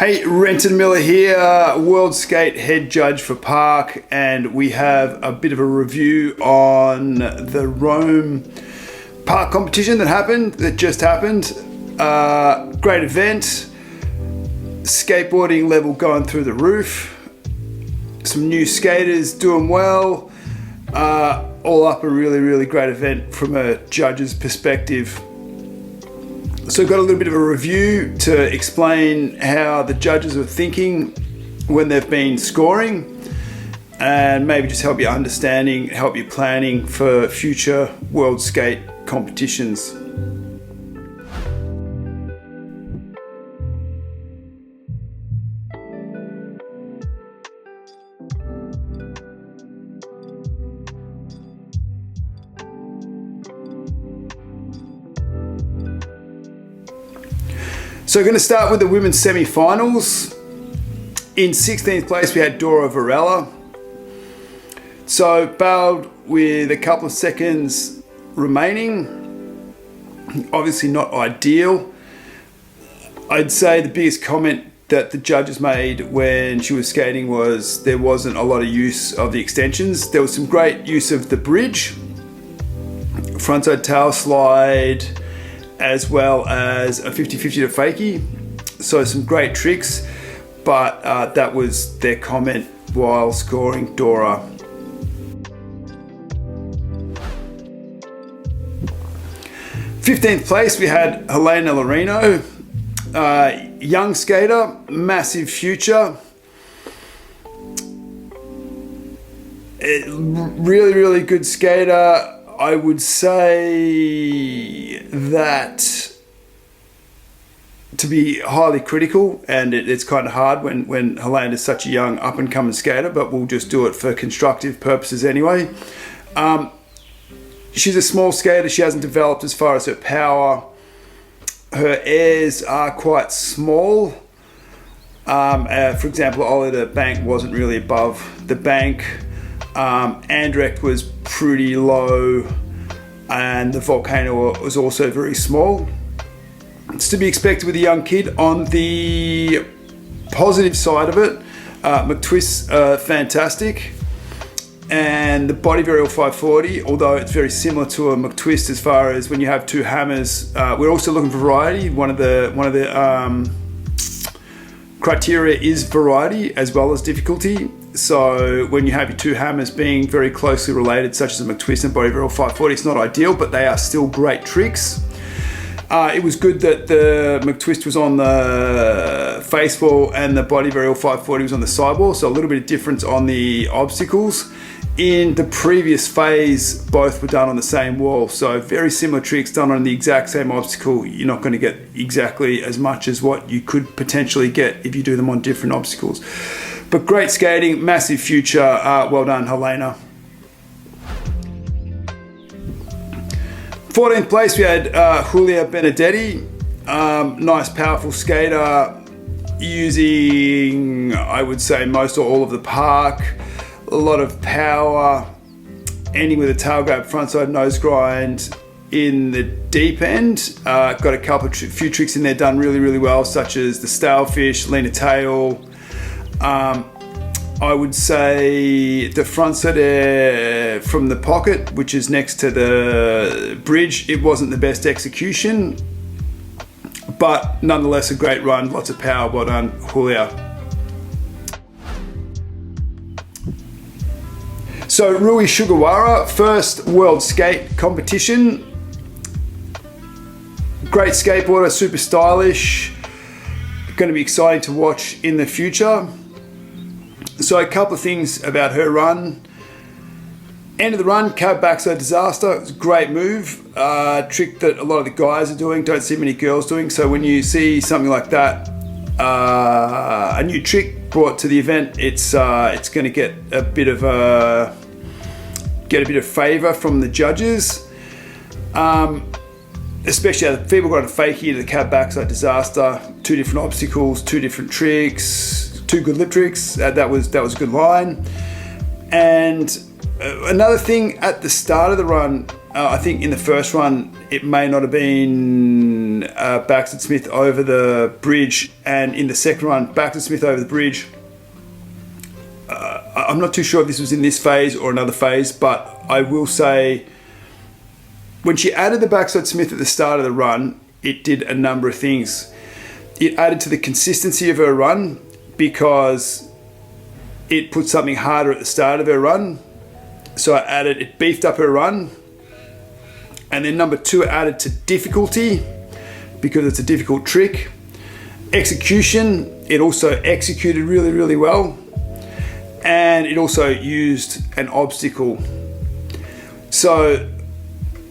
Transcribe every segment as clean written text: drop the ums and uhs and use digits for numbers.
Hey, Renton Millar here, World Skate Head Judge for Park, and we have a bit of a review on the Rome Park competition that just happened. Great event, skateboarding level going through the roof, some new skaters doing well, all up a really great event from a judge's perspective. So got a little bit of a review to explain how the judges are thinking when they've been scoring, and maybe just help you understanding, help you planning for future World Skate competitions. So we're going to start with the women's semi-finals. In 16th place we had Dora Varela. So bailed with a couple of seconds remaining. Obviously not ideal. I'd say the biggest comment that the judges made when she was skating was there wasn't a lot of use of the extensions. There was some great use of the bridge, frontside tail slide, as well as a 50-50 to fakie. So some great tricks, but that was their comment while scoring Dora. '15th place we had Helena Lorino, young skater, massive future. Really good skater. I would say that to be highly critical, and it's kind of hard when Helena is such a young up-and-coming skater, but we'll just do it for constructive purposes anyway. She's a small skater. She hasn't developed as far as her power. Her airs are quite small. For example, Ollie the bank wasn't really above the bank. Andrek was pretty low, and the volcano was also very small. It's to be expected with a young kid. On the positive side of it, McTwist's fantastic, and the body varial 540, although it's very similar to a McTwist as far as when you have two hammers. We're also looking for variety. One of the criteria is variety as well as difficulty. So when you have your two hammers being very closely related, such as a McTwist and body varial 540, it's not ideal, but they are still great tricks. It was good that the McTwist was on the face wall and the body varial 540 was on the sidewall, so a little bit of difference on the obstacles. In the previous phase, both were done on the same wall, so very similar tricks done on the exact same obstacle. You're not going to get exactly as much as what you could potentially get if you do them on different obstacles. But great skating, massive future. Well done, Helena. 14th place we had Julia Benedetti. Nice, powerful skater, using, I would say, most or all of the park. A lot of power, ending with a tail grab, frontside nose grind in the deep end. Got a couple of few tricks in there done really well, such as the stalefish, leaner tail. I would say the frontside air from the pocket, which is next to the bridge, it wasn't the best execution, but nonetheless a great run, lots of power. Well done, Julia. So Rui Sugawara, first World Skate competition. Great skateboarder, super stylish. Going to be exciting to watch in the future. So a couple of things about her run. End of the run, cab backside disaster. It's a great move. Trick that a lot of the guys are doing, don't see many girls doing. So when you see something like that, a new trick brought to the event, it's going to get a bit of favour from the judges. Especially how the people got a fakie to the cab backside disaster. Two different obstacles, two different tricks. Two good lip tricks. That was a good line. And another thing at the start of the run, I think in the first run, it may not have been Baxter Smith over the bridge, and in the second run, Baxter Smith over the bridge. I'm not too sure if this was in this phase or another phase, but I will say when she added the backside Smith at the start of the run, it did a number of things. It added to the consistency of her run because it put something harder at the start of her run. So it beefed up her run. And then number two, it added to difficulty because it's a difficult trick. Execution, it also executed really, really well. And it also used an obstacle. So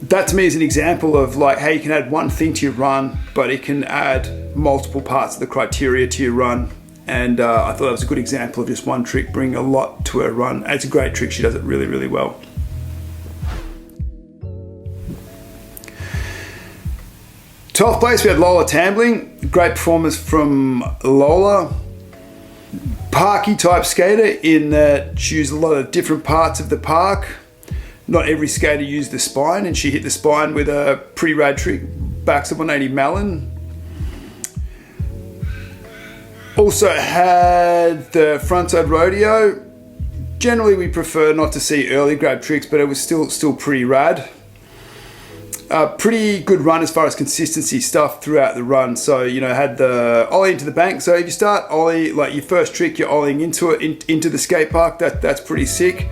that to me is an example of like how you can add one thing to your run, but it can add multiple parts of the criteria to your run. And I thought that was a good example of just one trick bringing a lot to her run. And it's a great trick. She does it really, really well. Twelfth place, we had Lola Tambling. Great performance from Lola. Parky type skater in that she used a lot of different parts of the park. Not every skater used the spine, and she hit the spine with a pretty rad trick, backside 180 Malin. Also had the frontside rodeo. Generally we prefer not to see early grab tricks, but it was still pretty rad. Pretty good run as far as consistency stuff throughout the run. So, had the ollie into the bank. So if you start ollie, like your first trick, you're ollieing into it, into the skate park, that's pretty sick.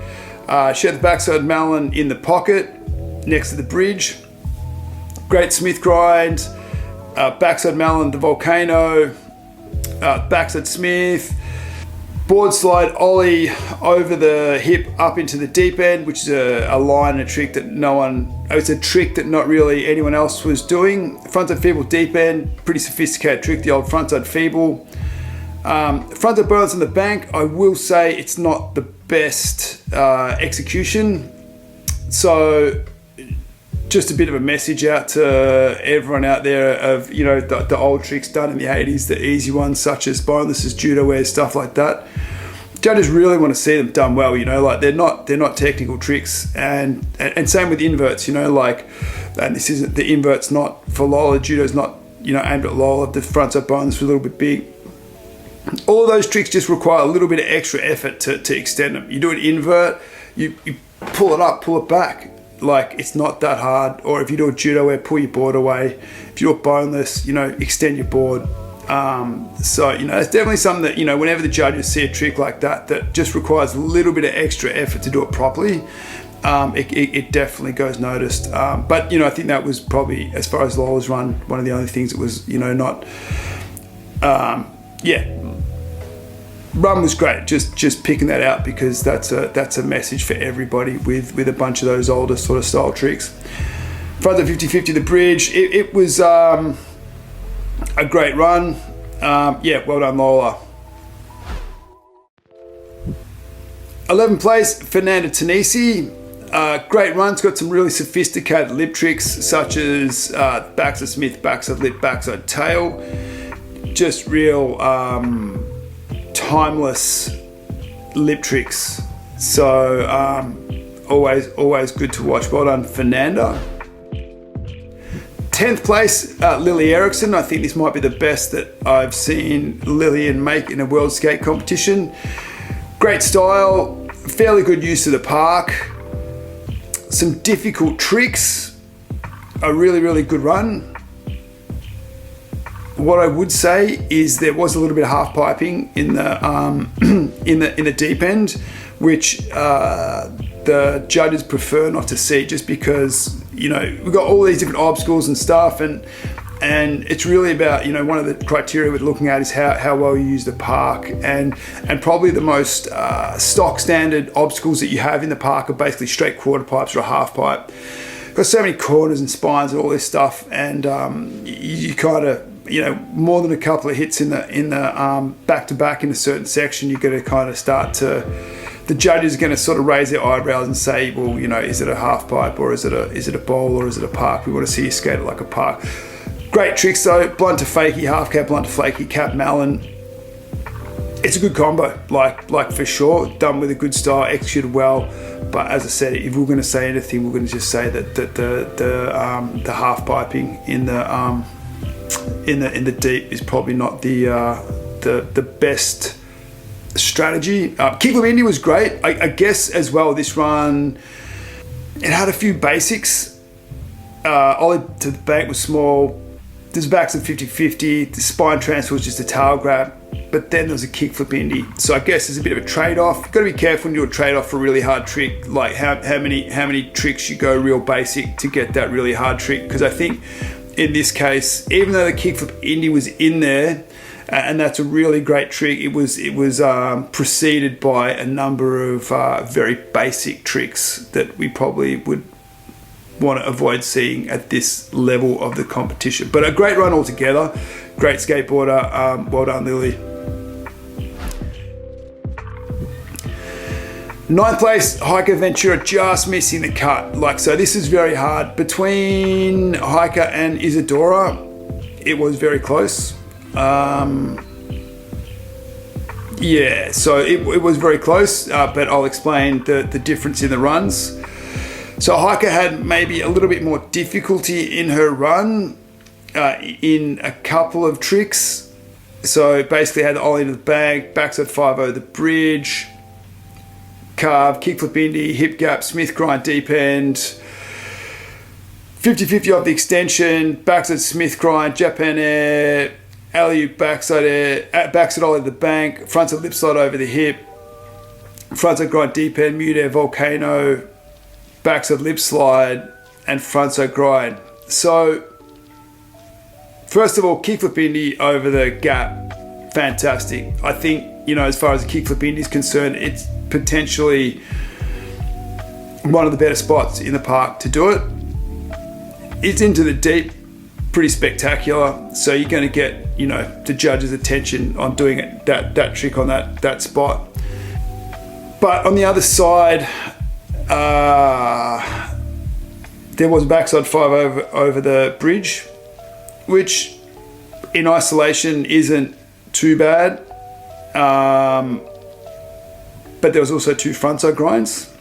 She had the backside Malin in the pocket next to the bridge. Great Smith grind, backside Malin, the volcano, backside Smith, board slide ollie over the hip up into the deep end, which is a line and a trick that it's a trick that not really anyone else was doing. Frontside feeble deep end, pretty sophisticated trick, the old frontside feeble. Frontside bonus on the bank, I will say it's not the best execution. So just a bit of a message out to everyone out there of, the old tricks done in the 80s, the easy ones such as boneless, judo wear, stuff like that. Judges really want to see them done well, like they're not technical tricks, and same with inverts, and this isn't, the invert's not for Lola, judo's not, aimed at Lola, the frontside boneless was a little bit big. All of those tricks just require a little bit of extra effort to extend them. You do an invert, you pull it up, pull it back. Like, it's not that hard. Or if you do a judo wear, pull your board away. If you do a boneless, extend your board. So, it's definitely something that, whenever the judges see a trick like that just requires a little bit of extra effort to do it properly, it definitely goes noticed. But, I think that was probably, as far as Lola's run, one of the only things that was, not, run was great. Just picking that out because that's a message for everybody with a bunch of those older sort of style tricks. Front of 50-50 the bridge. It was a great run. Well done, Lola. 11th place, Fernanda Tanisi. Great runs, got some really sophisticated lip tricks such as backside Smith, backside lip, backside tail. Just real timeless lip tricks. So always good to watch. Well done, Fernanda. 10th place, Lily Eriksson. I think this might be the best that I've seen Lillian make in a world skate competition. Great style, fairly good use of the park, some difficult tricks, a really, really good run. What I would say is there was a little bit of half piping in the in the deep end, which the judges prefer not to see, just because we've got all these different obstacles and stuff, and it's really about one of the criteria we're looking at is how well you use the park, and probably the most stock standard obstacles that you have in the park are basically straight quarter pipes or a half pipe. Got so many corners and spines and all this stuff, and you kind of more than a couple of hits in the back to back in a certain section, you're going to kind of start to, the judge is going to sort of raise their eyebrows and say, well, is it a half pipe, or is it a bowl, or is it a park? We want to see you skate it like a park. Great tricks though, blunt to fakie, half cap, blunt to flaky, cap Malin. it's a good combo, like for sure, done with a good style, executed well. But as I said, if we're going to say anything, we're going to just say that the half piping in the deep is probably not the best strategy. Kickflip Indy was great, I guess as well. This run, it had a few basics. Ollie to the bank was small. There's backs at 50-50. The spine transfer was just a tail grab. But then there was a kickflip Indy. So I guess there's a bit of a trade-off. You've got to be careful when you do a trade-off for a really hard trick. Like how many tricks you go real basic to get that really hard trick. Because I think in this case, even though the kickflip Indy was in there, and that's a really great trick, it was preceded by a number of very basic tricks that we probably would want to avoid seeing at this level of the competition. But a great run altogether. Great skateboarder. Well done, Lily. Ninth place, Hiker Ventura, just missing the cut. So this is very hard. Between Hiker and Isadora, it was very close. Yeah, so it was very close, but I'll explain the difference in the runs. So Hiker had maybe a little bit more difficulty in her run in a couple of tricks. So basically had the ollie to the bank, backside 5 over the bridge, carve, kickflip Indy, hip gap, Smith grind deep end, 50-50 off the extension, backside Smith grind, Japan air, alley-oop backside air, backside ollie to the bank, frontside lip slide over the hip, frontside grind deep end, mute air, volcano, backside lip slide, and frontside grind. So first of all, kickflip Indy over the gap, fantastic. I think, as far as the kickflip Indy is concerned, it's potentially one of the better spots in the park to do it. It's into the deep, pretty spectacular. So you're going to get, the judge's attention on doing it, that trick on that spot. But on the other side, there was a backside 5 over the bridge, which in isolation isn't too bad. But there was also 2 frontside grinds.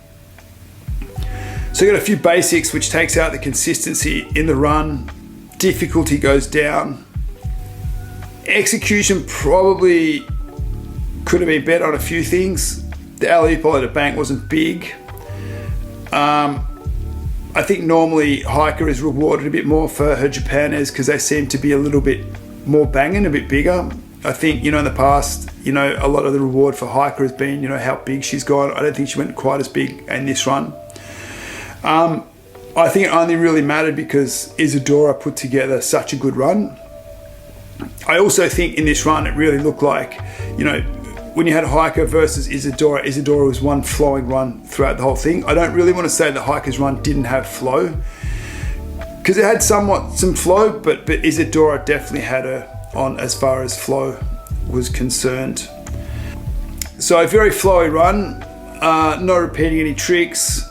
So you got a few basics, which takes out the consistency in the run. Difficulty goes down. Execution probably could have been better on a few things. The alley-oop at the bank wasn't big. I think normally Hiker is rewarded a bit more for her Japaners because they seem to be a little bit more banging, a bit bigger. I think, in the past, a lot of the reward for Hiker has been, how big she's gone. I don't think she went quite as big in this run. I think it only really mattered because Isadora put together such a good run. I also think in this run, it really looked like, when you had Hiker versus Isadora was one flowing run throughout the whole thing. I don't really want to say that Hiker's run didn't have flow, because it had some flow, but Isadora definitely had her on as far as flow was concerned. So a very flowy run, not repeating any tricks.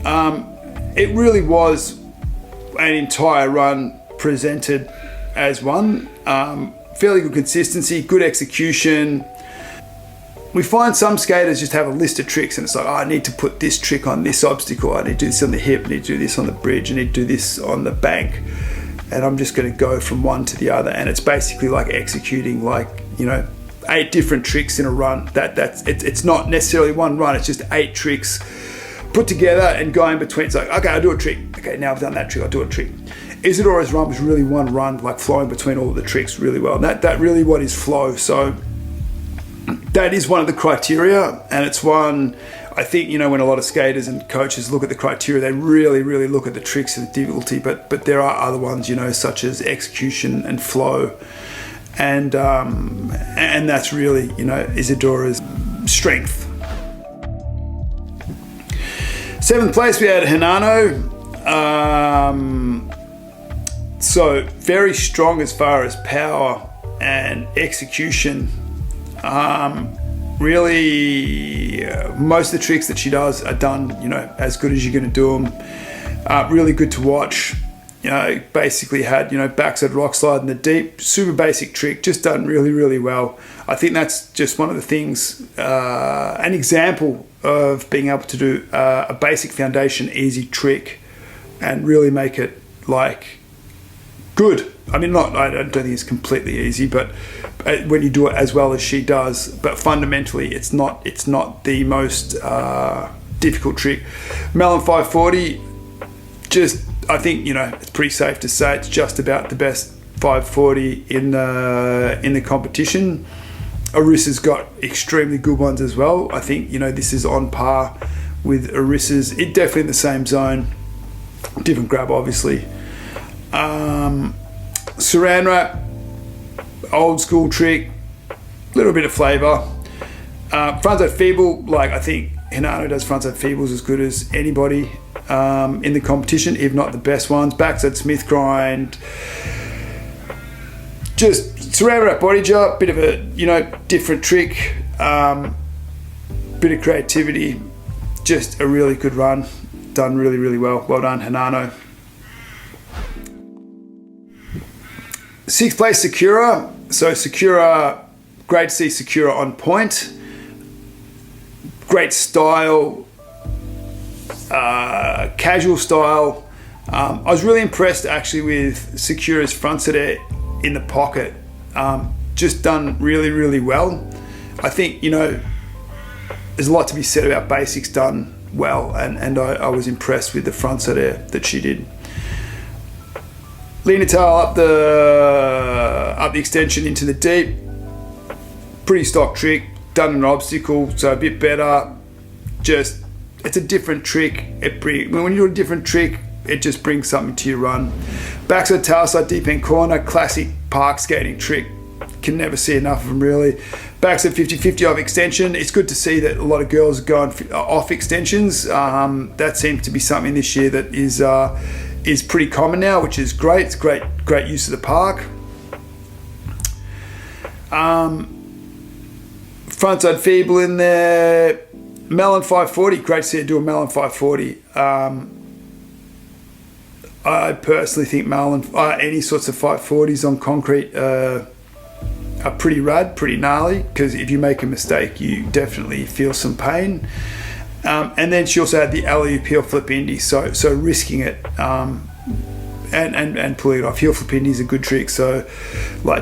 It really was an entire run presented as one. Fairly good consistency, good execution. We find some skaters just have a list of tricks and it's like, I need to put this trick on this obstacle, I need to do this on the hip, I need to do this on the bridge, I need to do this on the bank, and I'm just going to go from one to the other. And it's basically like executing 8 different tricks in a run. It's not necessarily one run, it's just 8 tricks put together and going between. It's like, okay, I'll do a trick, okay, now I've done that trick, I'll do a trick. Isadora's run was really one run, like flowing between all of the tricks really well. And that really what is flow. So that is one of the criteria, and it's one, I think, when a lot of skaters and coaches look at the criteria, they really, really look at the tricks and the difficulty, but there are other ones, such as execution and flow, and that's really, Isadora's strength. 7th place, we had Hinano. So very strong as far as power and execution. Really, most of the tricks that she does are done, as good as you're going to do them. Really good to watch. basically had, backside rock slide in the deep, super basic trick, just done really, really well. I think that's just one of the things, an example of being able to do a basic foundation, easy trick and really make it good. I mean, I don't think it's completely easy, but when you do it as well as she does, but fundamentally it's not the most difficult trick. Melon 540, I think, it's pretty safe to say it's just about the best 540 in the competition. Arissa's got extremely good ones as well. I think, this is on par with Arissa's. It definitely in the same zone. Different grab, obviously. Saran wrap, old school trick, little bit of flavour. Frontside feeble, I think Hinano does frontside feebles as good as anybody in the competition, if not the best ones. Backside Smith grind, just saran wrap body jump, bit of a different trick, bit of creativity, just a really good run, done really, really well. Well done, Hinano. 6th place, Sakura. So Sakura, great to see Sakura on point. Great style, casual style. I was really impressed actually with Sakura's frontside air in the pocket. Just done really, really well. I think, there's a lot to be said about basics done well, and I was impressed with the frontside air that she did. Lean tail up the extension into the deep. Pretty stock trick, done an obstacle, so a bit better. Just, it's a different trick. When you do a different trick, it just brings something to your run. Backside tailslide deep end corner, classic park skating trick. Can never see enough of them really. Backside 50-50 off extension. It's good to see that a lot of girls are going off extensions. That seems to be something this year that is pretty common now, which is great. It's great use of the park. Frontside feeble in there. Melon 540, great to see her do a Melon 540. I personally think any sorts of 540s on concrete are pretty rad, pretty gnarly, because if you make a mistake, you definitely feel some pain. And then she also had the alley-oop heel flip indie, so risking it and pulling it off. Heel flip indie is a good trick. So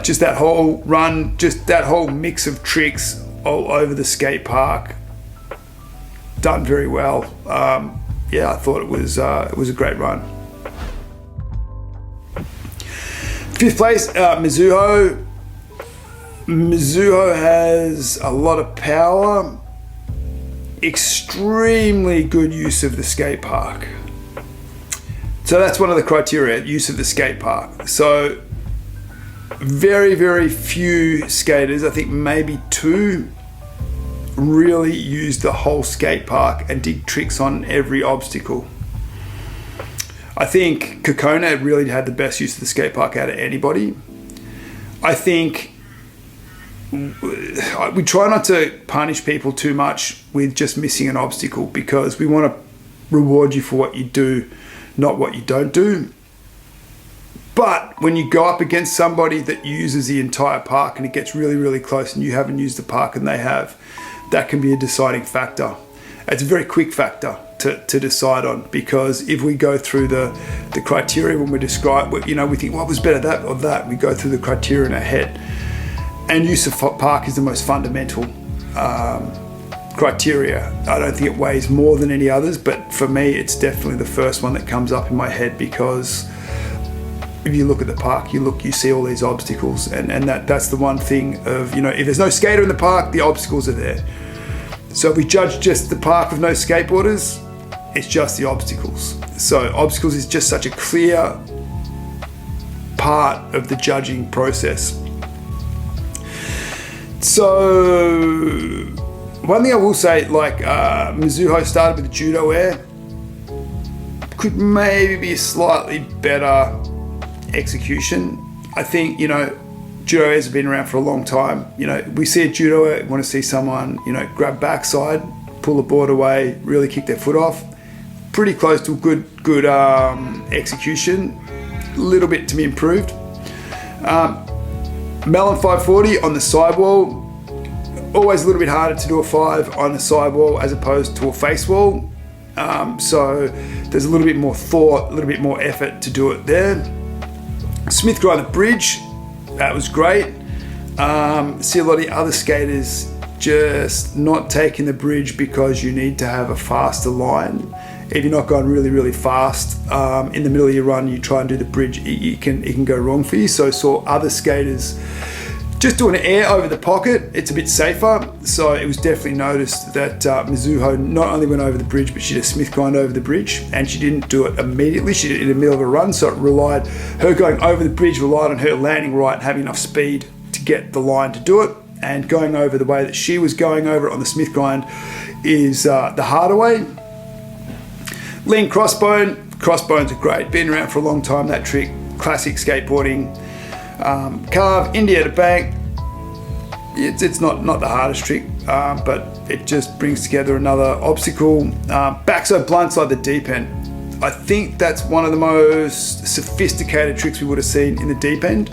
just that whole run, just that whole mix of tricks all over the skate park, done very well. I thought it was a great run. 5th place, Mizuho. Mizuho has a lot of power, extremely good use of the skate park. So that's one of the criteria, use of the skate park. So very, very few skaters, I think maybe 2, really use the whole skate park and did tricks on every obstacle. I think Kokona really had the best use of the skate park out of anybody. I think we try not to punish people too much with just missing an obstacle, because we want to reward you for what you do, not what you don't do. But when you go up against somebody that uses the entire park and it gets really, really close and you haven't used the park and they have, that can be a deciding factor. It's a very quick factor to decide on, because if we go through the criteria when we describe, we think what was better, that or that. We go through the criteria in our head, and use of park is the most fundamental criteria. I don't think it weighs more than any others, but for me it's definitely the first one that comes up in my head, because if you look at the park, you see all these obstacles, and that's the one thing of, if there's no skater in the park, the obstacles are there. So if we judge just the park with no skateboarders, it's just the obstacles. So obstacles is just such a clear part of the judging process. So one thing I will say, Mizuho started with the judo air, could maybe be a slightly better execution. I think, judo airs have been around for a long time. We see a judo air, want to see someone, grab backside, pull the board away, really kick their foot off. Pretty close to a good execution. little bit to be improved. Melon 540 on the sidewall. Always a little bit harder to do a 5 on a sidewall as opposed to a face wall. So there's a little bit more thought, a little bit more effort to do it there. Smith grind the bridge, that was great. See a lot of the other skaters just not taking the bridge because you need to have a faster line. If you're not going really, really fast in the middle of your run, you try and do the bridge, it can go wrong for you. So I saw other skaters just doing air over the pocket. It's a bit safer. So it was definitely noticed that Mizuho not only went over the bridge, but she did a Smith grind over the bridge, and she didn't do it immediately. She did it in the middle of a run. So her going over the bridge relied on her landing right and having enough speed to get the line to do it. And going over the way that she was going over it on the Smith grind is the harder way. Lean crossbones are great. Been around for a long time, that trick. Classic skateboarding. Carve, India to bank. It's not the hardest trick, but it just brings together another obstacle. Backside blindside the deep end. I think that's one of the most sophisticated tricks we would have seen in the deep end.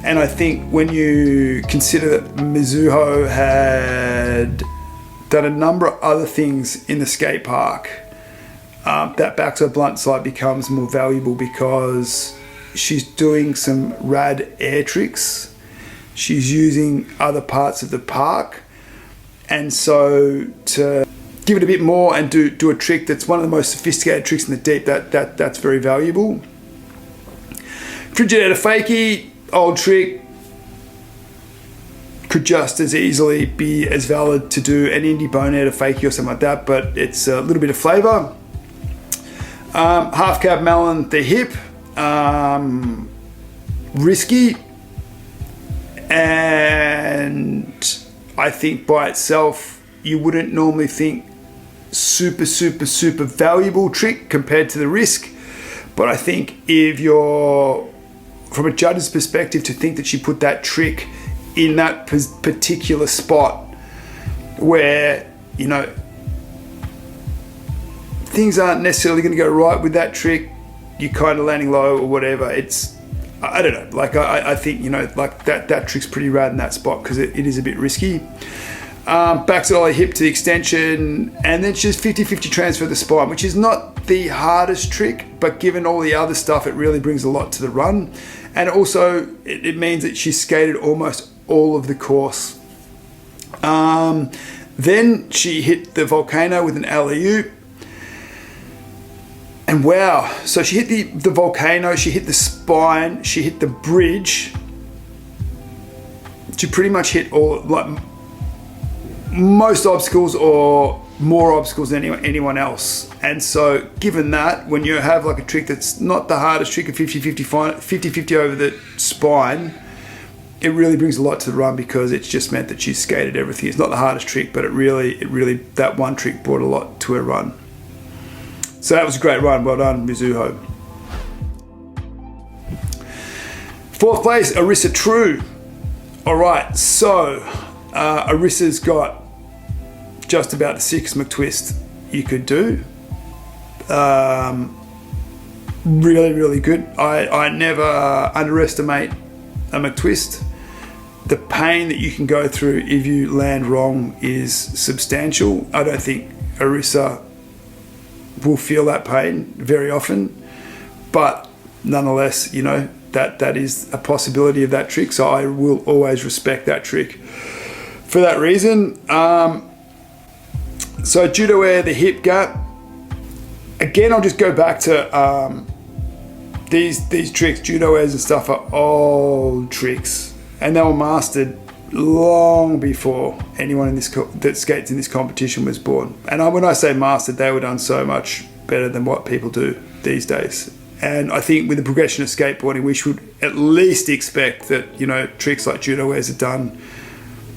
And I think when you consider that Mizuho had done a number of other things in the skate park, that backside blindside becomes more valuable because she's doing some rad air tricks. She's using other parts of the park. And so to give it a bit more and do a trick that's one of the most sophisticated tricks in the deep, that's very valuable. Frigid out of fakie, old trick, could just as easily be as valid to do an indie bone out of fakie or something like that, but it's a little bit of flavor. Half cab melon the hip, risky, and I think by itself you wouldn't normally think super valuable trick compared to the risk, but I think if you're from a judge's perspective to think that she put that trick in that particular spot where, you know, things aren't necessarily going to go right with that trick, you're kind of landing low or whatever. It's, I don't know, like I think, you know, like that trick's pretty rad in that spot because it is a bit risky. Backside ollie hip to the extension, and then just 50-50 transfer the spine, which is not the hardest trick, but given all the other stuff, it really brings a lot to the run. And also it means that she skated almost all of the course. Then she hit the volcano with an alley-oop. And wow, so she hit the volcano, she hit the spine, she hit the bridge. She pretty much hit all, like most obstacles or more obstacles than anyone else. And so given that, when you have like a trick that's not the hardest trick of 50-50 over the spine, it really brings a lot to the run because it's just meant that she's skated everything. It's not the hardest trick, but it really, that one trick brought a lot to her run. So that was a great run. Well done, Mizuho. Fourth place, Arissa True. All right, so Arissa's got just about the sickest McTwist you could do. Really good. I never underestimate a McTwist. The pain that you can go through if you land wrong is substantial. I don't think Arissa will feel that pain very often, but nonetheless, you know, that is a possibility of that trick, so I will always respect that trick for that reason. So judo air, the hip gap, again I'll just go back to these tricks. Judo airs and stuff are old tricks, and they were mastered long before anyone in this that skates in this competition was born. And when I say mastered, they were done so much better than what people do these days. And I think with the progression of skateboarding, we should at least expect that, you know, tricks like judo airs are done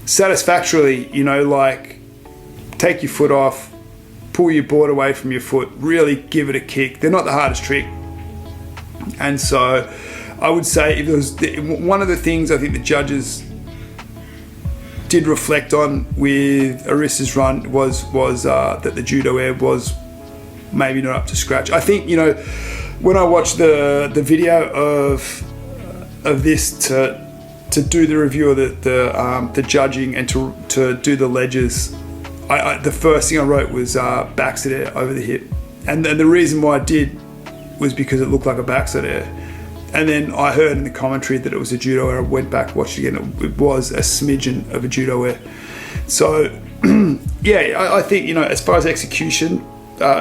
satisfactorily. You know, like take your foot off, pull your board away from your foot, really give it a kick. They're not the hardest trick. And so I would say if it was one of the things I think the judges did reflect on with Arissa's run was that the judo air was maybe not up to scratch. I think, you know, when I watched the video of this to do the review of the judging and to do the ledgers, the first thing I wrote was backside air over the hip, and the reason why I did was because it looked like a backside air. And then I heard in the commentary that it was a judo air. I went back, watched it again. It was a smidgen of a judo air. So yeah, I think, you know, as far as execution,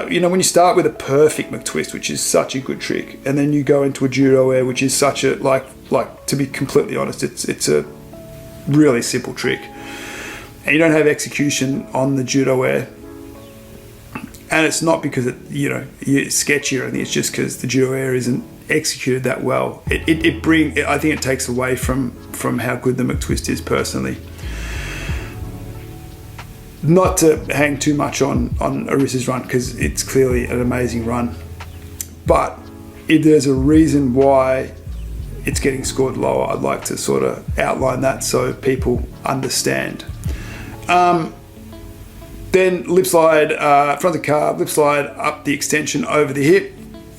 you know, when you start with a perfect McTwist, which is such a good trick, and then you go into a judo air, which is such a, like to be completely honest, it's a really simple trick, and you don't have execution on the judo air, and it's not because it's sketchy or anything. It's just because the judo air isn't executed that well. I think it takes away from how good the McTwist is personally. Not to hang too much on Arissa's run, because it's clearly an amazing run, but if there's a reason why it's getting scored lower, I'd like to sort of outline that so people understand. Then lip slide, front of carve, lip slide up the extension over the hip.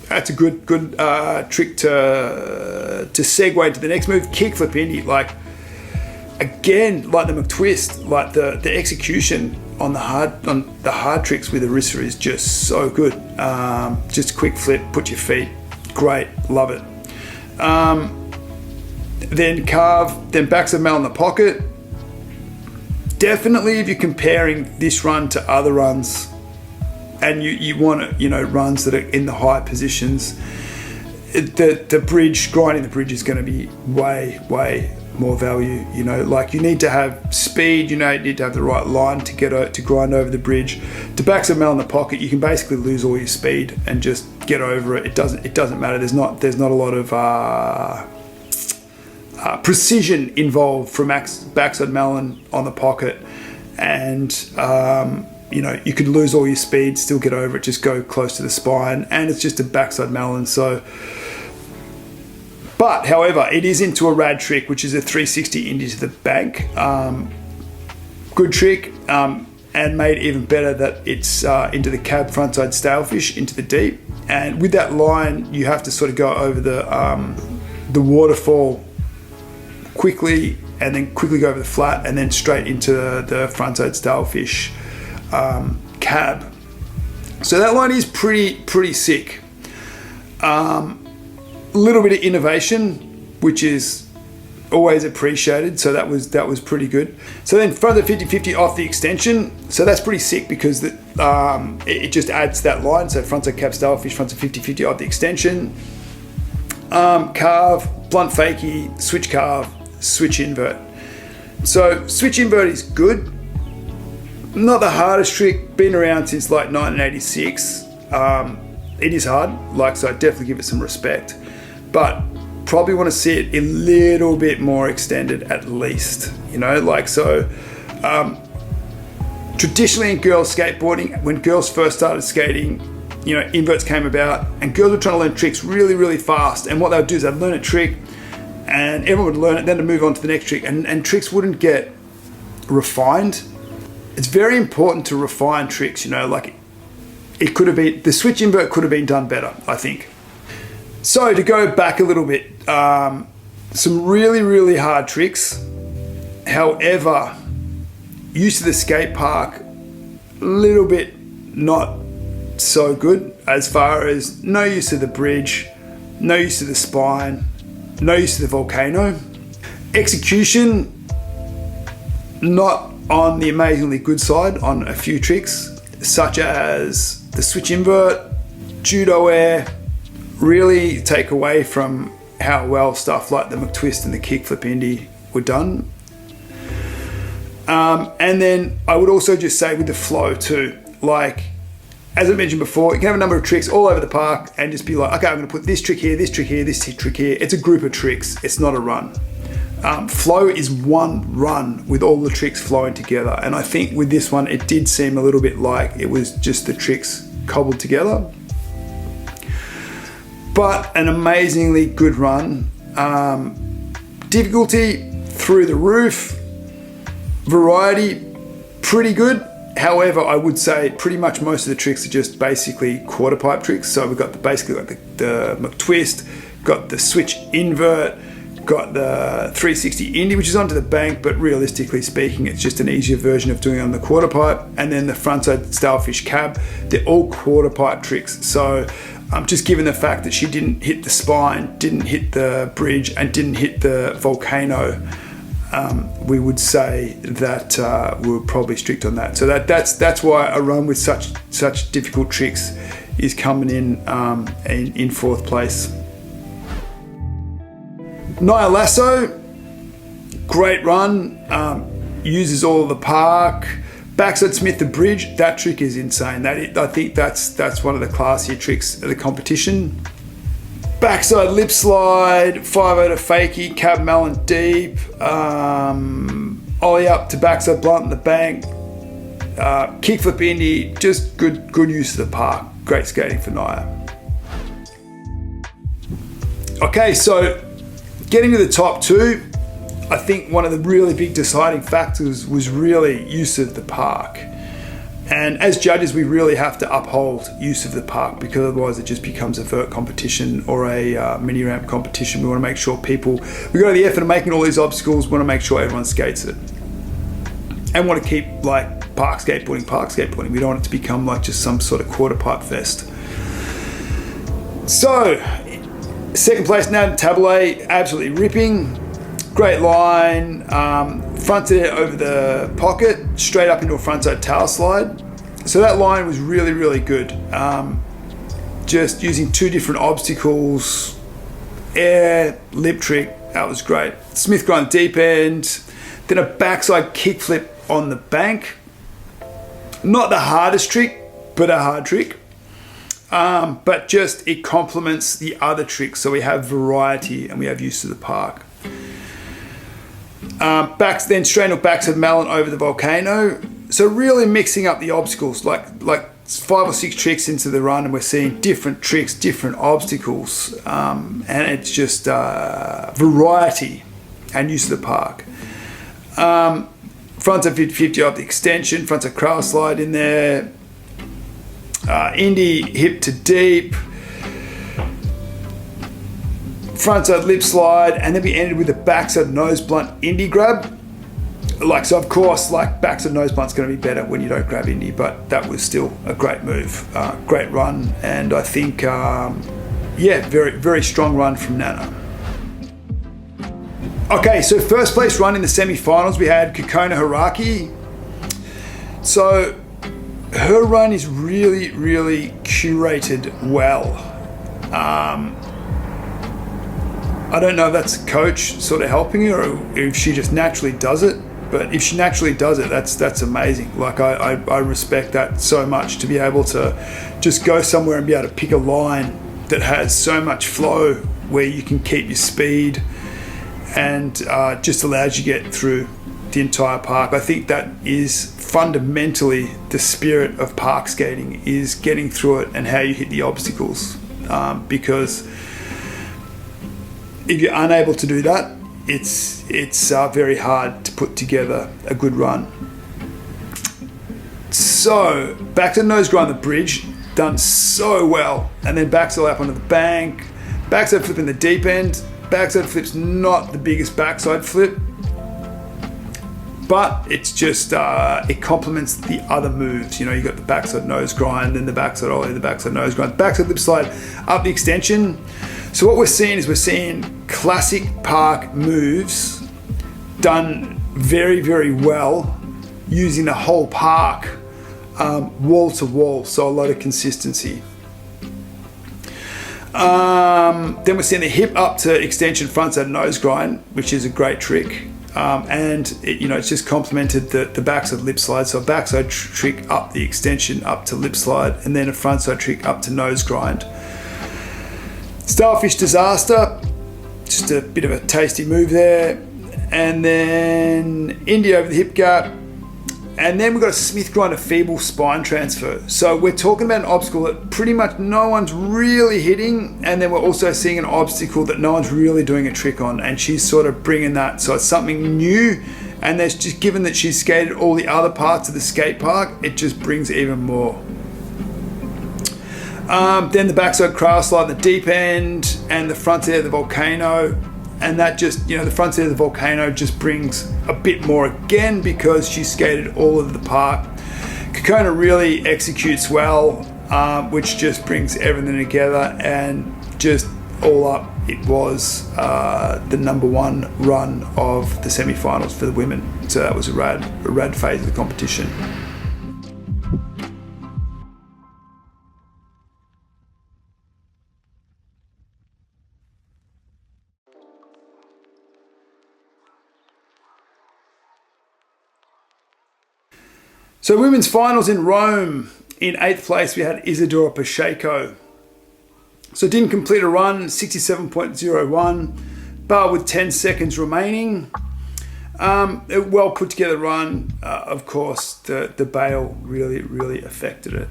That's a good trick to segue into the next move. Kickflip indie, like again, like the McTwist, like the execution on the hard tricks with Arissa is just so good. Just quick flip, put your feet, great, love it. Then carve, then backside mal in the pocket. Definitely, if you're comparing this run to other runs, and you want, you know, runs that are in the high positions, the bridge, grinding the bridge is going to be way more value. You know, like you need to have speed, you know, you need to have the right line to grind over the bridge. To backside mal in the pocket, you can basically lose all your speed and just get over it. It doesn't matter. There's not a lot of precision involved from backside melon on the pocket, and you know, you could lose all your speed, still get over it, just go close to the spine, and it's just a backside melon. So, but however, it is into a rad trick, which is a 360 into the bank. Good trick, and made even better that it's into the cab frontside stalefish into the deep, and with that line you have to sort of go over the waterfall quickly, and then quickly go over the flat, and then straight into the frontside stalefish cab. So that line is pretty sick. Little bit of innovation, which is always appreciated. So that was pretty good. So then front of 50-50 off the extension. So that's pretty sick because it just adds that line. So frontside cab stalefish, front of 50-50 off the extension. Carve, blunt fakie, switch carve, switch invert. So switch invert is good. Not the hardest trick, been around since like 1986. It is hard, so I definitely give it some respect, but probably want to see it a little bit more extended at least, you know, like so. Traditionally in girls skateboarding, when girls first started skating, you know, inverts came about, and girls were trying to learn tricks really fast, and what they would do is they'd learn a trick, and everyone would learn it, then to move on to the next trick, and tricks wouldn't get refined. It's very important to refine tricks, you know, like it could have been, the switch invert could have been done better, I think. So to go back a little bit, some really hard tricks. However, use of the skate park, a little bit not so good, as far as no use of the bridge, no use of the spine, no use of the volcano. Execution, not on the amazingly good side on a few tricks, such as the switch invert, judo air, really take away from how well stuff like the McTwist and the kickflip indie were done. And then I would also just say with the flow too, like as I mentioned before, you can have a number of tricks all over the park and just be like, okay, I'm going to put this trick here, this trick here, this trick here. It's a group of tricks. It's not a run. Flow is one run with all the tricks flowing together. And I think with this one, it did seem a little bit like it was just the tricks cobbled together. But an amazingly good run. Difficulty through the roof. Variety, pretty good. However, I would say pretty much most of the tricks are just basically quarter pipe tricks. So we've got basically like the McTwist, got the switch invert, got the 360 Indy, which is onto the bank, but realistically speaking, it's just an easier version of doing it on the quarter pipe. And then the frontside Starfish cab, they're all quarter pipe tricks. So just given the fact that she didn't hit the spine, didn't hit the bridge, and didn't hit the volcano, we would say that we were probably strict on that. So that's why a run with such difficult tricks is coming in fourth place. Nia Lasso, great run, uses all of the park. Backside Smith the bridge, that trick is insane. I think that's one of the classier tricks of the competition. Backside lip slide, 5-0 to fakie, cab melon deep, ollie up to backside blunt in the bank, kickflip Indy, just good use of the park. Great skating for Nia. Okay, so getting to the top two, I think one of the really big deciding factors was really use of the park. And as judges, we really have to uphold use of the park, because otherwise it just becomes a vert competition or a mini ramp competition. We want to make sure we go to the effort of making all these obstacles, we want to make sure everyone skates it. And want to keep like park skateboarding. We don't want it to become like just some sort of quarter pipe fest. So, second place now, Taboulet, absolutely ripping. Great line, fronted it over the pocket, straight up into a frontside tower slide. So that line was really, really good. Just using two different obstacles, air, lip trick, that was great. Smith grind deep end, then a backside kickflip on the bank. Not the hardest trick, but a hard trick. But just it complements the other tricks, so we have variety and we have use of the park. Then straight up backside mallet over the volcano. So really mixing up the obstacles, like 5 or 6 tricks into the run, and we're seeing different tricks, different obstacles, and it's just variety and use of the park. Frontside 50 up the extension, frontside cross slide in there. Indy hip to deep. Frontside lip slide, and then we ended with a backside nose blunt Indy grab. So of course, backside nose blunt's going to be better when you don't grab Indy, but that was still a great move, great run, and I think, very, very strong run from Nana. Okay, so first place run in the semi-finals, we had Kokona Haraki. So her run is really, really curated well. I don't know if that's a coach sort of helping her or if she just naturally does it, but if she naturally does it, that's amazing. I respect that so much, to be able to just go somewhere and be able to pick a line that has so much flow where you can keep your speed and just allows you to get through the entire park. I think that is fundamentally the spirit of park skating, is getting through it and how you hit the obstacles, because if you're unable to do that, it's very hard to put together a good run. So back to the nose grind the bridge, done so well, and then backside lap onto the bank, backside flip in the deep end. Backside flip's not the biggest backside flip, but it's just it complements the other moves. You got the backside nose grind, then the backside ollie, the backside nose grind, backside lip slide up the extension. So what we're seeing classic park moves done very, very well, using the whole park wall to wall, so a lot of consistency. Then we're seeing the hip up to extension frontside nose grind, which is a great trick, and it's just complemented the backside lip slide. So a backside trick up the extension up to lip slide, and then a frontside trick up to nose grind. Starfish Disaster, just a bit of a tasty move there. And then Indy over the hip gap. And then we've got a Smith grinder feeble spine transfer. So we're talking about an obstacle that pretty much no one's really hitting. And then we're also seeing an obstacle that no one's really doing a trick on. And she's sort of bringing that. So it's something new And there's just, given that she's skated all the other parts of the skate park, it just brings even more. Then the backside crash slide, the deep end, and the front air of the volcano. And that just, the front air of the volcano just brings a bit more again because she skated all of the park. Kokona really executes well, which just brings everything together, and just all up, it was the number one run of the semi-finals for the women. So that was a rad phase of the competition. So women's finals in Rome. In 8th place, we had Isadora Pacheco. So didn't complete a run, 67.01, but with 10 seconds remaining. A well put together run. Of course, the bail really affected it.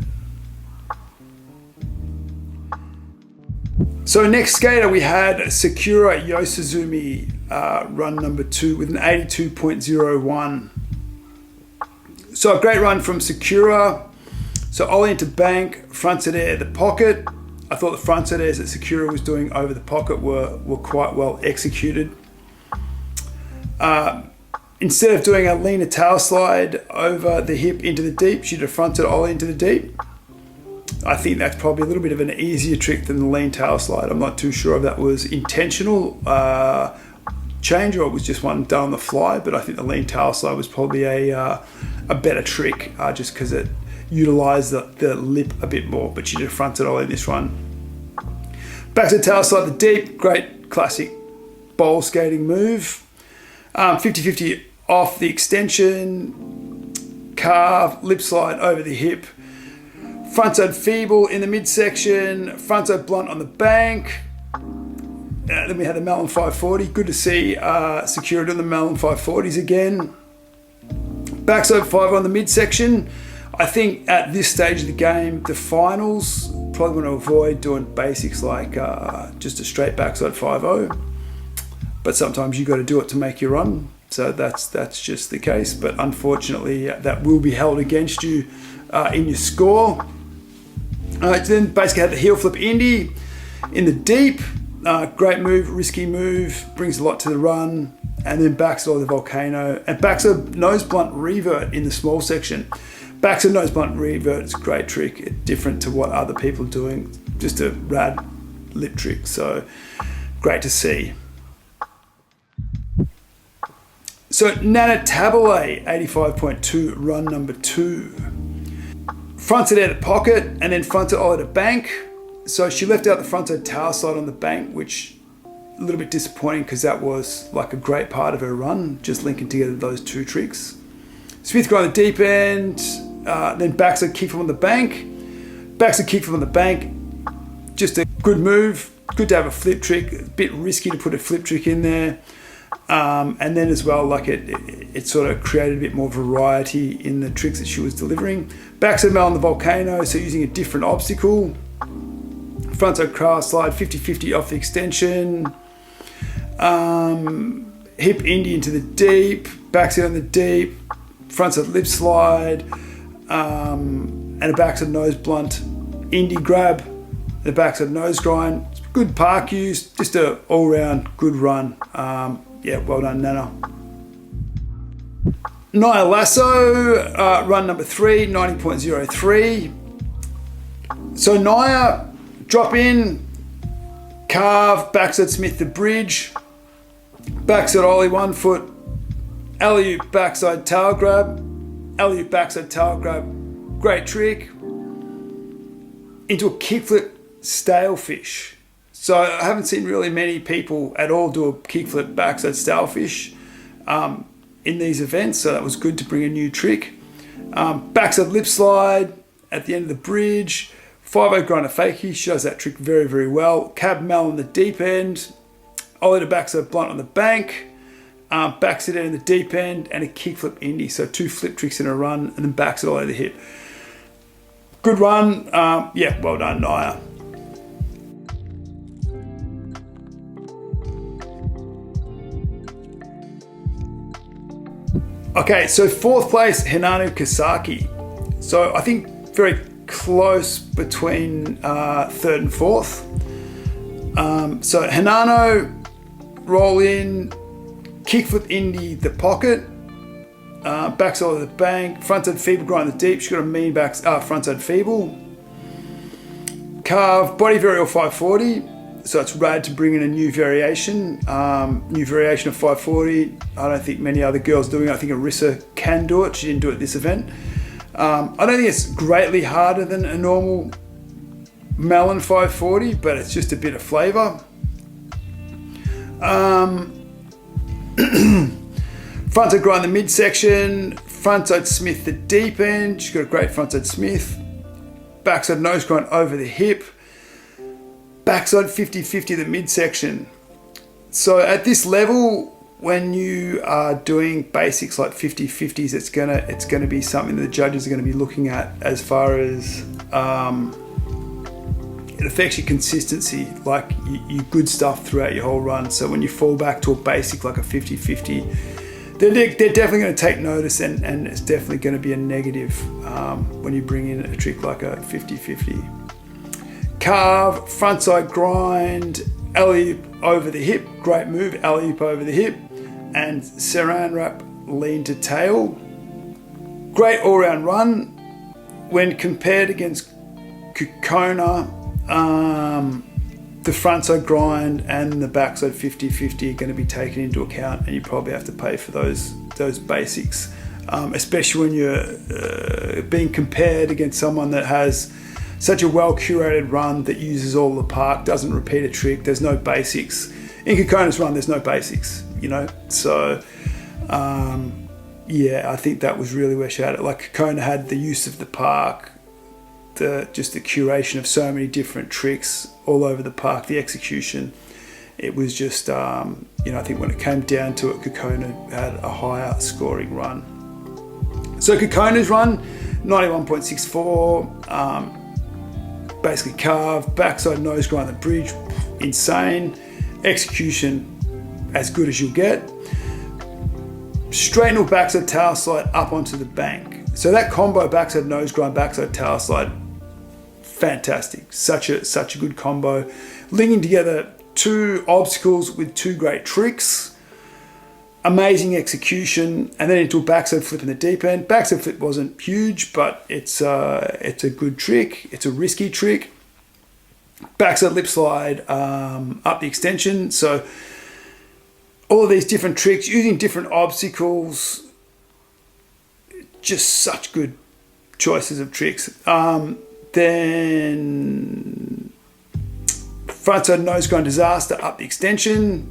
So next skater, we had Sakura Yosizumi, run number 2 with an 82.01. So a great run from Sakura. So ollie into bank, frontside air, the pocket. I thought the frontside airs that Sakura was doing over the pocket were quite well executed. Instead of doing a leaner tail slide over the hip into the deep, she did a frontside ollie into the deep. I think that's probably a little bit of an easier trick than the lean tail slide. I'm not too sure if that was intentional change or it was just one done on the fly, but I think the lean tail slide was probably a better trick just because it utilised the lip a bit more, but she did a frontside ollie in this run. Backside tail slide, the deep, great classic bowl skating move. 50-50 off the extension, carve, lip slide over the hip. Frontside feeble in the midsection, frontside blunt on the bank. Then we had the Melon 540. Good to see Sakura doing the Melon 540s again. Backside 5 on the midsection. I think at this stage of the game, the finals, probably want to avoid doing basics like just a straight backside 5-0. But sometimes you got to do it to make your run. So that's just the case. But unfortunately, that will be held against you in your score. Then basically had the heel flip Indy in the deep. Great move, risky move, brings a lot to the run. And then backside the volcano. And backside nose blunt revert in the small section. Backside nose blunt revert is a great trick. It's different to what other people are doing. Just a rad lip trick. So great to see. So Nana Taboulet, 85.2, run number 2. Frontside air to pocket and then frontside ollie to bank. So she left out the frontside tail slide on the bank, which a little bit disappointing because that was like a great part of her run, just linking together those two tricks. Smith grind the deep end, then backside kick from on the bank. Backside kick from on the bank, just a good move. Good to have a flip trick, a bit risky to put a flip trick in there. And then as well, like it sort of created a bit more variety in the tricks that she was delivering. Backside mel on the volcano, so using a different obstacle. Frontside crash slide, 50-50 off the extension. Hip Indy into the deep, backside on the deep, frontside lip slide, and a backside nose blunt, Indy grab, and a backside nose grind. Good park use, just a all-round good run. Yeah, well done, Nana. Naya Lasso, run number 3, 90.03. So Naya, drop in, carve, backside Smith the bridge, backside ollie 1 foot, alley-oop backside tail grab, alley-oop backside tail grab, great trick, into a kickflip stalefish. So I haven't seen really many people at all do a kickflip backside stalefish in these events, so that was good to bring a new trick. Backside lip slide at the end of the bridge, 5-0 grind a fakie, she does that trick very well. Cab mel on the deep end, ollie to backside blunt on the bank, backside in the deep end, and a kickflip Indy, so 2 flip tricks in a run, and then backside ollie to the hip. Good run, yeah, well done, Naya. Okay, so fourth place, Hinano Kasaki. So I think very close between third and fourth. So Hinano, roll in, kickflip indie the pocket, backside of the bank, frontside feeble grind the deep. She's got a mean frontside feeble. Carve, body varial 540. So it's rad to bring in a new variation of 540. I don't think many other girls doing it. I think Arissa can do it. She didn't do it at this event. I don't think it's greatly harder than a normal melon 540, but it's just a bit of flavour. Frontside grind the midsection, frontside smith the deep end. She's got a great frontside smith. Backside nose grind over the hip. Backside 50-50 the midsection. So at this level, when you are doing basics like 50-50s, it's gonna be something that the judges are gonna be looking at as far as it affects your consistency, like your good stuff throughout your whole run. So when you fall back to a basic like a 50-50, they're definitely going to take notice, and it's definitely going to be a negative when you bring in a trick like a 50-50. Carve, frontside grind, alley-oop over the hip, great move, alley-oop over the hip, and saran wrap lean to tail. Great all-round run. When compared against Kukona, the frontside grind and the backside 50-50 are going to be taken into account, and you probably have to pay for those basics, especially when you're being compared against someone that has such a well-curated run that uses all the park, doesn't repeat a trick. There's no basics. In Kukona's run, there's no basics, So, yeah, I think that was really where she had it. Like, Kukona had the use of the park, just the curation of so many different tricks all over the park, the execution. It was just, I think when it came down to it, Kukona had a higher scoring run. So Kukona's run, 91.64, basically carved, backside nose grind the bridge, insane. Execution, as good as you'll get. Straighten or backside tail slide up onto the bank. So that combo, backside nose grind, backside tail slide, fantastic. Such a good combo. Linking together two obstacles with two great tricks. Amazing execution, and then into a backside flip in the deep end. Backside flip wasn't huge, but it's a good trick. It's a risky trick. Backside lip slide up the extension. So all of these different tricks using different obstacles. Just such good choices of tricks. Then frontside nose grind disaster up the extension.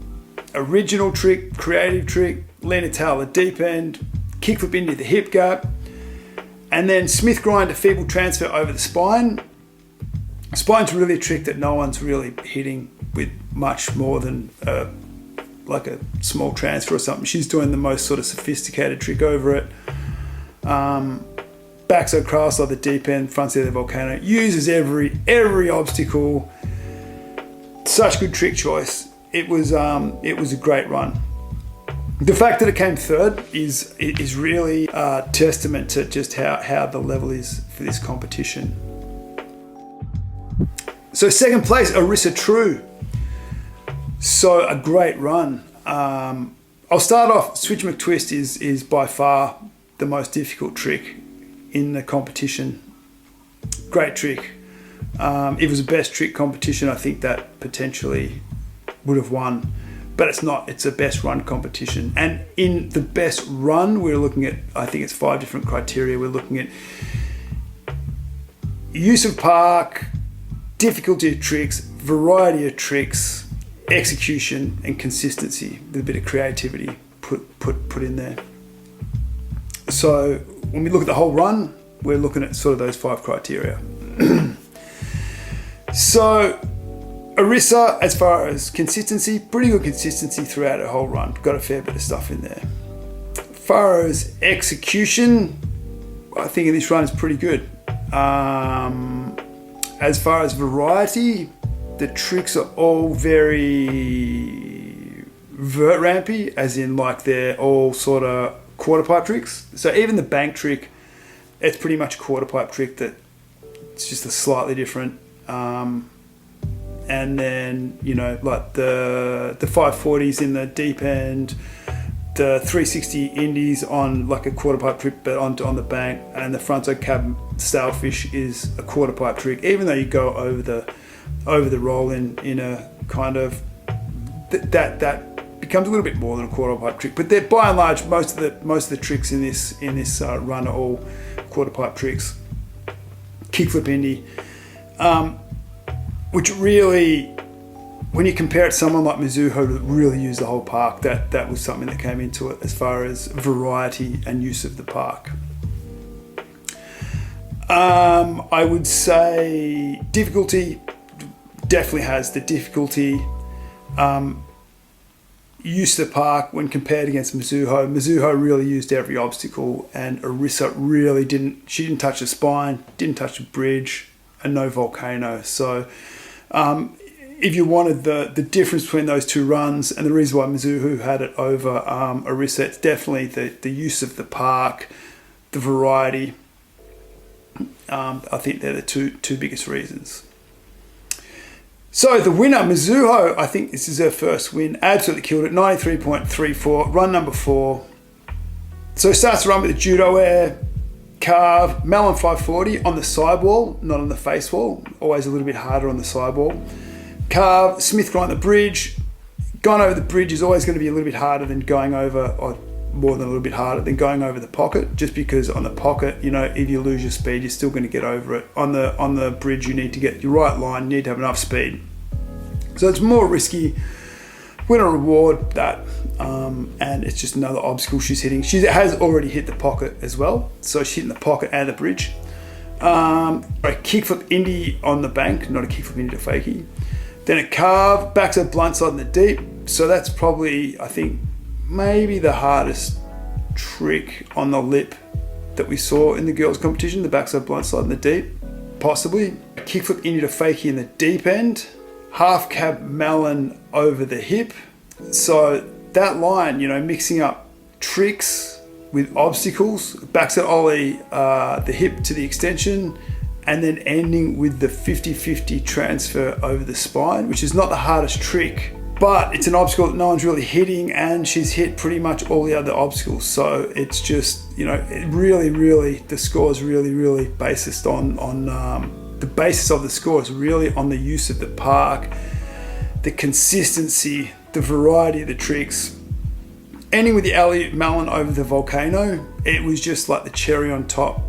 Original trick, creative trick, lean and tail the deep end, kickflip into the hip gap, and then Smith grind to feeble transfer over the spine. Spine's really a trick that no one's really hitting with much more than like a small transfer or something. She's doing the most sort of sophisticated trick over it. Backside cross like the deep end, frontside of the volcano. Uses every obstacle. Such good trick choice. It was a great run. The fact that it came third is really a testament to just how the level is for this competition. So second place, Arissa True. So a great run. I'll start off, Switch McTwist is by far the most difficult trick in the competition. Great trick. If it was a best trick competition, I think that potentially would have won, but it's not. It's a best run competition, and in the best run we're looking at, I think it's 5 different criteria. We're looking at use of park, difficulty of tricks, variety of tricks, execution, and consistency with a bit of creativity put in there. So when we look at the whole run, we're looking at sort of those 5 criteria. So Arissa, as far as consistency, pretty good consistency throughout her whole run. Got a fair bit of stuff in there. As far as execution, I think in this run is pretty good. As far as variety, the tricks are all very vert rampy, as in like they're all sort of quarter pipe tricks. So even the bank trick, it's pretty much a quarter pipe trick that it's just a slightly different. And then, you know, like the 540s in the deep end, the 360 indies on like a quarter pipe trick but on the bank, and the fronto cab sailfish is a quarter pipe trick, even though you go over the roll in a kind of that becomes a little bit more than a quarter pipe trick. But they're by and large most of the tricks in this run are all quarter pipe tricks. Kickflip indie, which really, when you compare it to someone like Mizuho that really used the whole park, that was something that came into it as far as variety and use of the park. I would say difficulty definitely has the difficulty. Use of the park when compared against Mizuho. Mizuho really used every obstacle, and Arissa really didn't. She didn't touch the spine, didn't touch the bridge, and no volcano. So if you wanted the difference between those two runs, and the reason why Mizuho had it over Arissa, it's definitely the use of the park, the variety. I think they're the two biggest reasons. So the winner, Mizuho, I think this is her first win. Absolutely killed it, 93.34, run number 4. So starts the run with a judo air, carve, melon 540 on the sidewall, not on the face wall. Always a little bit harder on the sidewall. Carve, Smith grind the bridge. Going over the bridge is always going to be a little bit harder than going over, or more than a little bit harder than going over the pocket, just because on the pocket, you know, if you lose your speed, you're still going to get over it. On the bridge, you need to get your right line, you need to have enough speed. So it's more risky. We're going to reward that, and it's just another obstacle she's hitting. She has already hit the pocket as well, so she's hitting the pocket and the bridge. A kickflip indie on the bank, not a kickflip indie to fakie. Then a carve, backside blindside in the deep. So that's probably, I think, maybe the hardest trick on the lip that we saw in the girls' competition, the backside blindside in the deep, possibly. A kickflip indie to fakie in the deep end. Half cab melon over the hip. So that line, you know, mixing up tricks with obstacles, backside ollie, the hip to the extension, and then ending with the 50-50 transfer over the spine, which is not the hardest trick, but it's an obstacle that no one's really hitting, and she's hit pretty much all the other obstacles. So it's just, you know, it really, the score is really based on the basis of the score is really on the use of the park, the consistency, the variety of the tricks. Ending with the alley-oop melon over the volcano, it was just like the cherry on top.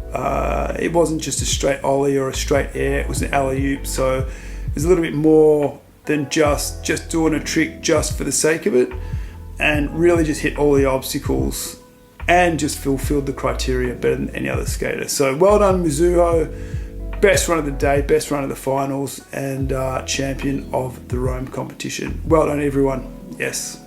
It wasn't just a straight ollie or a straight air, it was an alley-oop. So it was a little bit more than just doing a trick just for the sake of it, and really just hit all the obstacles and just fulfilled the criteria better than any other skater. So well done, Mizuho. Best run of the day, best run of the finals, and champion of the Rome competition. Well done, everyone. Yes.